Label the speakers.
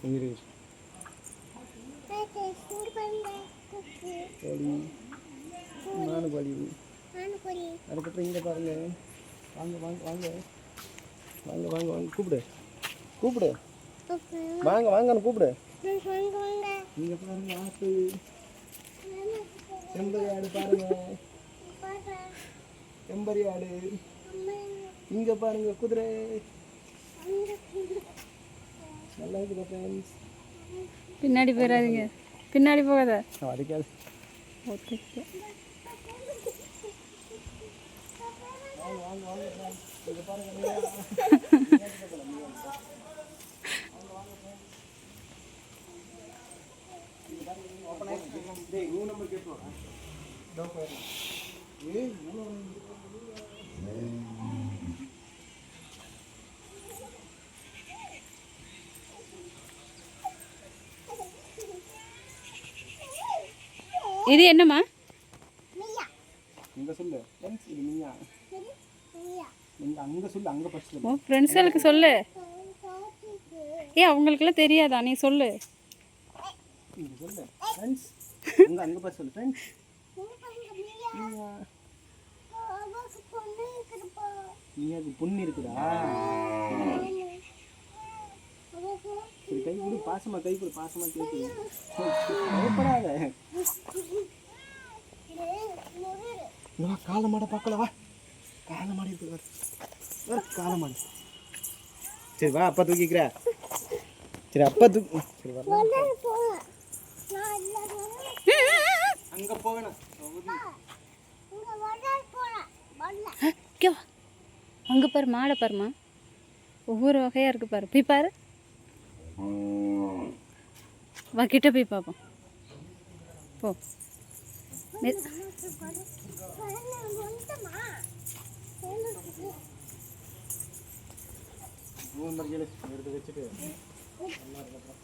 Speaker 1: இரு கோழி மானு கோழி. அதுக்கப்புறம் இங்கே பாருங்க. வாங்க வாங்க வாங்க வாங்க வாங்க வாங்க கூப்பிடு கூப்பிடு. வாங்க வாங்கன்னு கூப்பிடு. இங்கே பாருங்க ஆட்டு செம்பரி ஆடு பாருங்க. செம்பரி ஆடு. இங்கே பாருங்க குதிரை. நல்லா இருக்குதா ஃப்ரெண்ட்ஸ்?
Speaker 2: பின்னாடி போயிடாதீங்க, பின்னாடி போகாத.
Speaker 1: அதுக்காது
Speaker 2: ஓகே.
Speaker 1: வாங்க வாங்க வாங்க ஃப்ரெண்ட்ஸ். இங்கே பாருங்க.
Speaker 2: இது என்னம்மா?
Speaker 1: இங்கே சொல்லு ஃப்ரெண்ட்ஸ். இது நீயா? நீங்கள் அங்கே சொல்லு. அங்கே ஃபஸ்ட்டு
Speaker 2: ஓ ஃப்ரெண்ட்ஸுகளுக்கு சொல்லு. அவங்களுக்கெல்லாம் தெரியாதா? நீ சொல்லு.
Speaker 1: இங்கே சொல்லு ஃப்ரெண்ட்ஸ். அங்கே அங்கே ஃபஸ்ட் சொல்லு ஃப்ரெண்ட்ஸ். நீயாக்கு பொண்ணு இருக்குதா? சரி கை கொடு. பாசமாக கை கொடு. பாசமாக கேட்குது. பயப்படாத. வா காலை மாடை பார்க்கல. வா காலை மாடு இருக்குது. வர காலை மாடு. சரி வா அப்பா தூக்கிக்கிற. சரி அப்பா தூக்கி. சரி வர அங்கே போகணும்.
Speaker 2: அங்கே பாரு, மாடை பாருமா. ஒவ்வொரு வகையாக இருக்குது பாரு. போய் பாரு. வா கிட்ட போய் பார்ப்போம். போ.
Speaker 1: எடுத்து வச்சுட்டு நல்லா இருக்கும்.